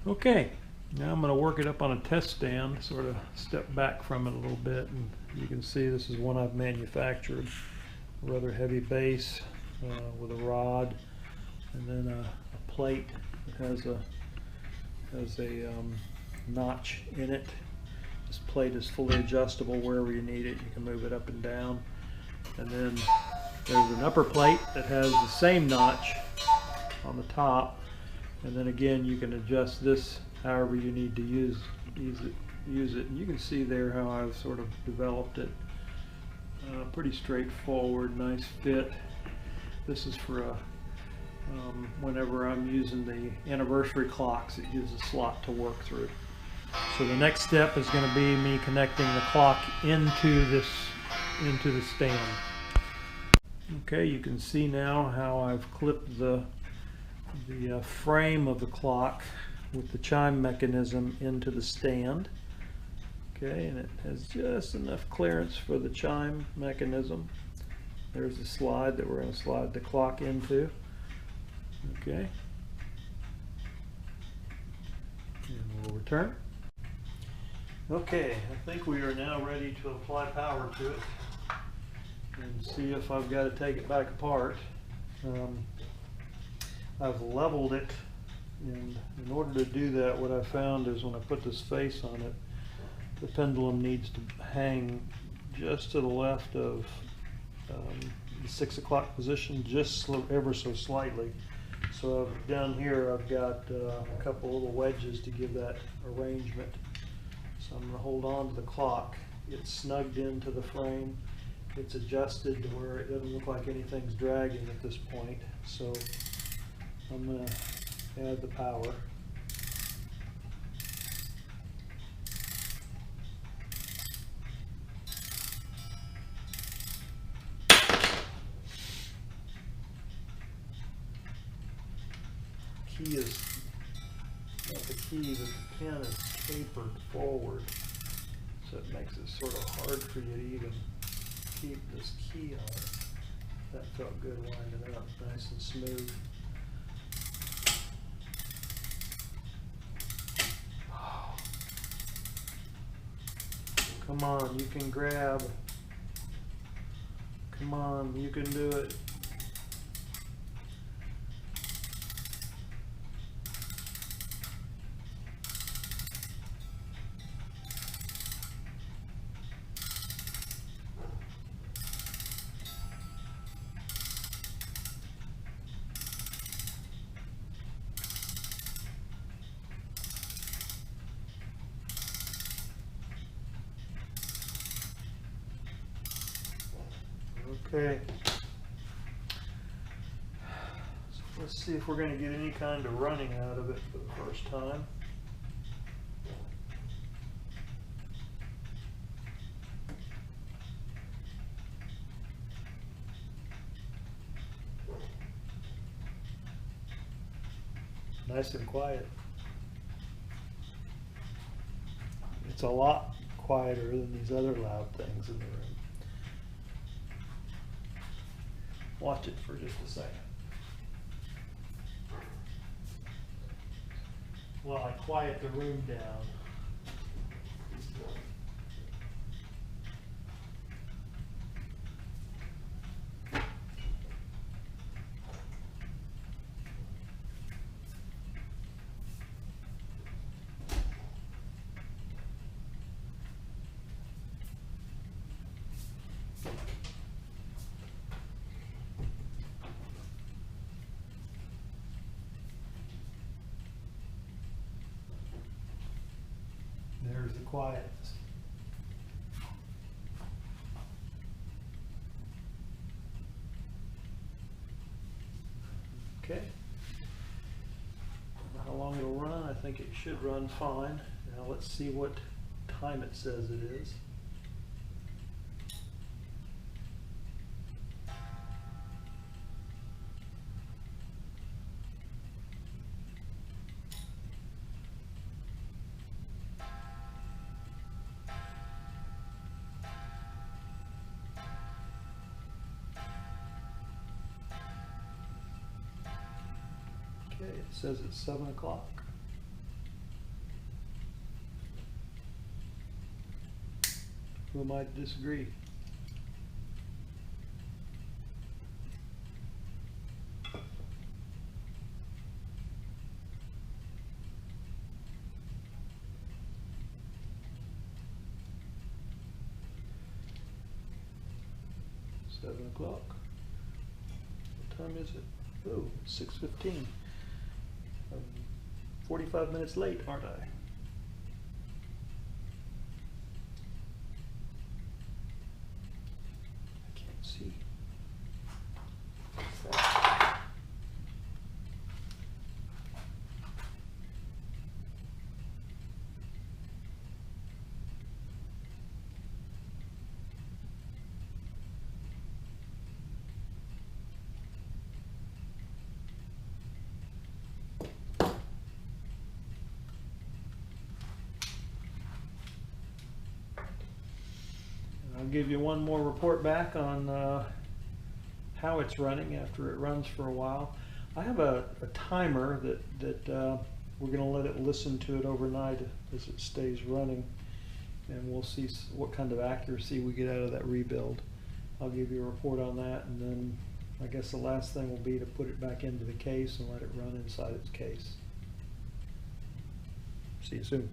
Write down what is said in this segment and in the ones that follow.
Okay, now I'm going to work it up on a test stand, sort of step back from it a little bit, and you can see this is one I've manufactured. A rather heavy base with a rod, and then a plate that has a notch in it. This plate is fully adjustable wherever you need it. You can move it up and down. And then there's an upper plate that has the same notch on the top. And then again, you can adjust this however you need to use it. And you can see there how I've sort of developed it. Pretty straightforward, nice fit. This is for whenever I'm using the anniversary clocks, it gives a slot to work through. So the next step is going to be me connecting the clock into the stand. Okay, you can see now how I've clipped the frame of the clock with the chime mechanism into the stand. Okay, and it has just enough clearance for the chime mechanism. There's the slide that we're going to slide the clock into. Okay, and we'll return. Okay, I think we are now ready to apply power to it and see if I've got to take it back apart. I've leveled it, and in order to do that, what I found is when I put this face on it, the pendulum needs to hang just to the left of the 6 o'clock position, just ever so slightly. So down here I've got a couple little wedges to give that arrangement. So I'm going to hold on to the clock. It's snugged into the frame. It's adjusted to where it doesn't look like anything's dragging at this point. So I'm going to add the power. Key is not the key, but the pin is tapered forward, so it makes it sort of hard for you to even keep this key on it. That felt good lining it up nice and smooth. Oh. Come on, you can grab. Come on, you can do it. Okay, so let's see if we're going to get any kind of running out of it for the first time. Nice and quiet. It's a lot quieter than these other loud things in the room. Watch it for just a second. While I quiet the room down. There's the quiet. Okay. How long it'll run? I think it should run fine. Now let's see what time it says it is. Okay, it says it's 7 o'clock. Who might disagree? Seven o'clock. What time is it? Oh, 6:15. 45 minutes late, aren't I? I can't see. What's that? I'll give you one more report back on how it's running after it runs for a while. I have a timer that we're going to let it listen to it overnight as it stays running, and we'll see what kind of accuracy we get out of that rebuild. I'll give you a report on that, and then I guess the last thing will be to put it back into the case and let it run inside its case. See you soon.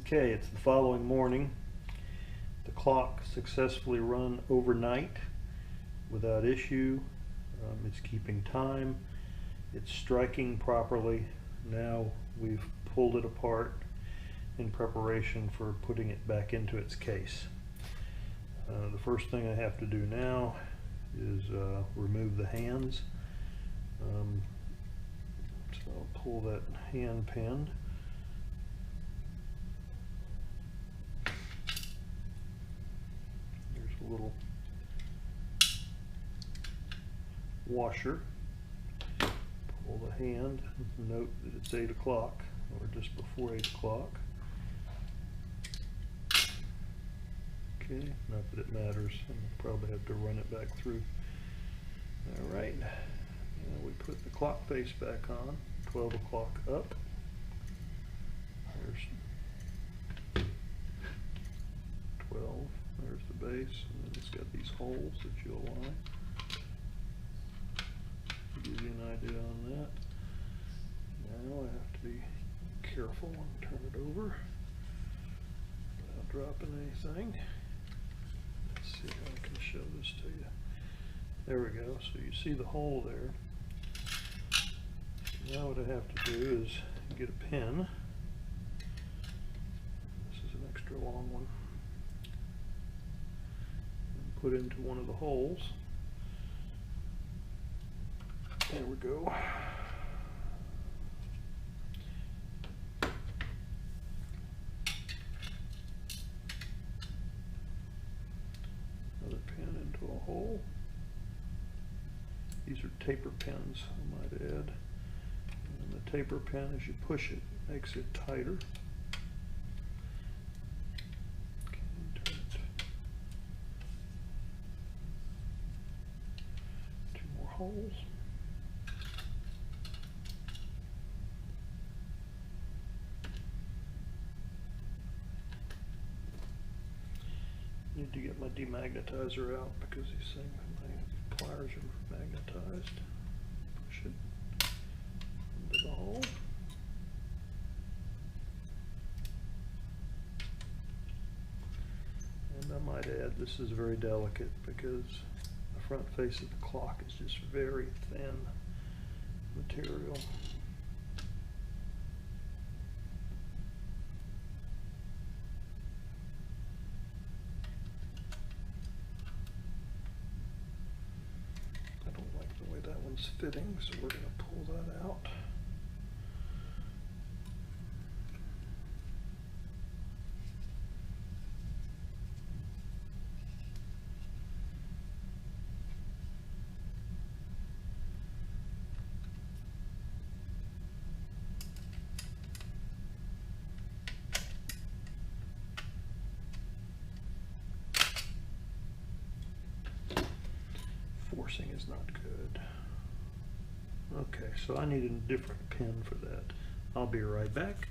Okay, it's the following morning. The clock successfully run overnight without issue. It's keeping time. It's striking properly. Now we've pulled it apart in preparation for putting it back into its case. The first thing I have to do now is remove the hands. So I'll pull that hand pin. A little washer. Pull the hand. Note that it's 8 o'clock or just before 8 o'clock. Okay, not that it matters. I'll probably have to run it back through. Alright, now we put the clock face back on. 12 o'clock up. There's 12. There's the base, and then it's got these holes that you align. Give you an idea on that. Now I have to be careful and turn it over without dropping anything. Let's see how I can show this to you. There we go. So you see the hole there. Now what I have to do is get a pin. This is an extra long one. Put into one of the holes. There we go. Another pin into a hole. These are taper pins, I might add. And the taper pin, as you push it, makes it tighter. Holes. Need to get my demagnetizer out because these things, my pliers are magnetized. Push it into the hole. And I might add, this is very delicate because the front face of the clock is just very thin material. I don't like the way that one's fitting, so we're going to pull that out. Forcing is not good. Okay, so I need a different pin for that. I'll be right back.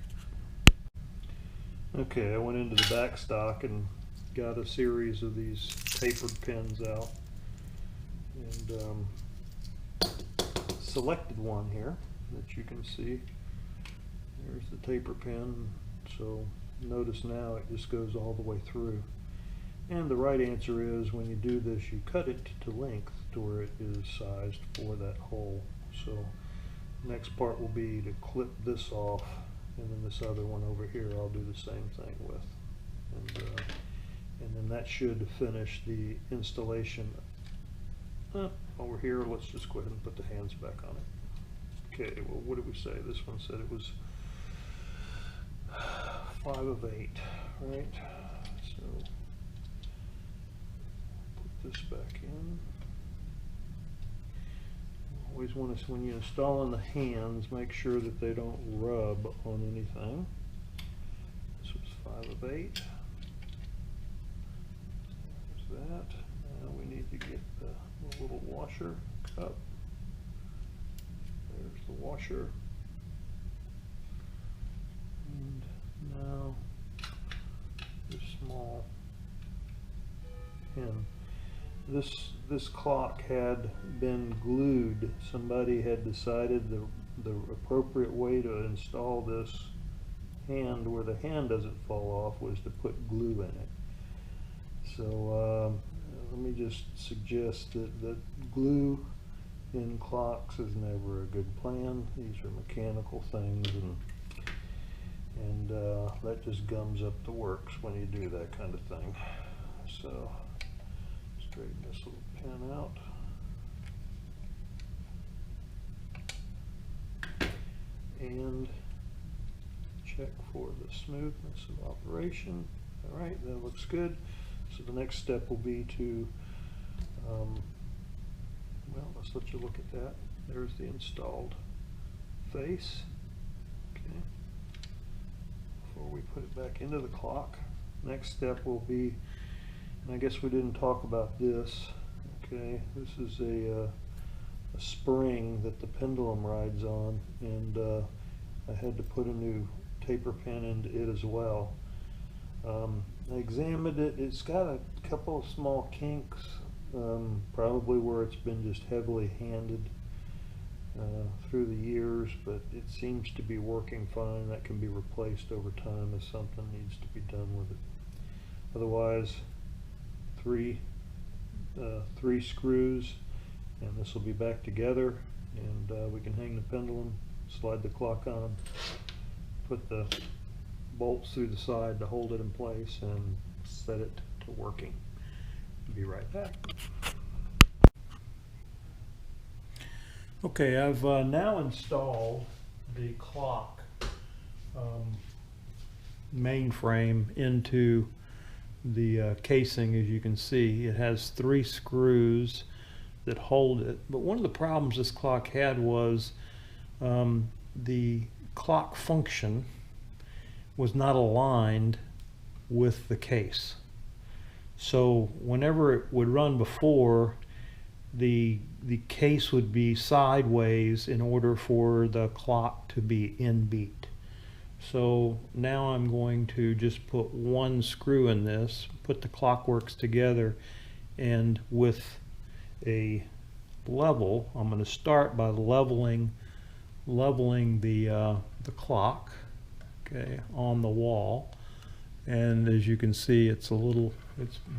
Okay, I went into the back stock and got a series of these tapered pins out, and selected one here that you can see. There's the taper pin, so notice now it just goes all the way through. And the right answer is, when you do this, you cut it to length to where it is sized for that hole. So next part will be to clip this off, and then this other one over here I'll do the same thing with. And then that should finish the installation. Over here, let's just go ahead and put the hands back on it. Okay, well, what did we say? This one said it was 5 of 8, right? So put this back in. Always want to, when you install in the hands, make sure that they don't rub on anything. This was 5 of 8. There's that. Now we need to get the little washer cup. There's the washer. And now this small pin. This clock had been glued. Somebody had decided the appropriate way to install this hand where the hand doesn't fall off was to put glue in it. So let me just suggest that glue in clocks is never a good plan. These are mechanical things, and that just gums up the works when you do that kind of thing. So straighten this little pin out. And check for the smoothness of operation. All right, that looks good. So the next step will be to, well, let's let you look at that. There's the installed face. Okay. Before we put it back into the clock, next step will be, and I guess we didn't talk about this. Okay, this is a spring that the pendulum rides on, and I had to put a new taper pin into it as well. I examined it. It's got a couple of small kinks, probably where it's been just heavily handed through the years, but it seems to be working fine. That can be replaced over time if something needs to be done with it. Otherwise, three screws, and this will be back together, and we can hang the pendulum, slide the clock on, put the bolts through the side to hold it in place, and set it to working. Be right back. Okay, I've now installed the clock mainframe into the casing. As you can see, it has 3 screws that hold it, but one of the problems this clock had was the clock function was not aligned with the case. So whenever it would run before, the case would be sideways in order for the clock to be in beat. So now I'm going to just put 1 screw in this, put the clockworks together, and with a level, I'm going to start by leveling the clock, okay, on the wall. And as you can see, it's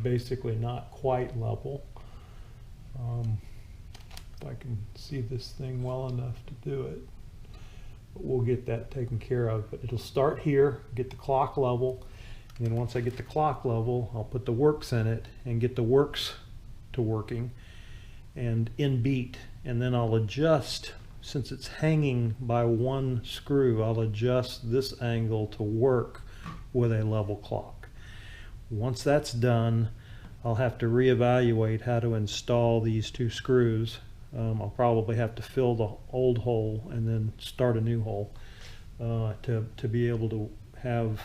basically not quite level. If I can see this thing well enough to do it, but we'll get that taken care of. But it'll start here, get the clock level, and then once I get the clock level, I'll put the works in it and get the works to working and in beat, and then I'll adjust. Since it's hanging by 1 screw, I'll adjust this angle to work with a level clock. Once that's done, I'll have to reevaluate how to install these 2 screws. I'll probably have to fill the old hole and then start a new hole to be able to have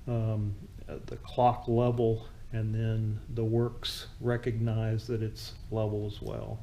the clock level, and then the works recognize that it's level as well.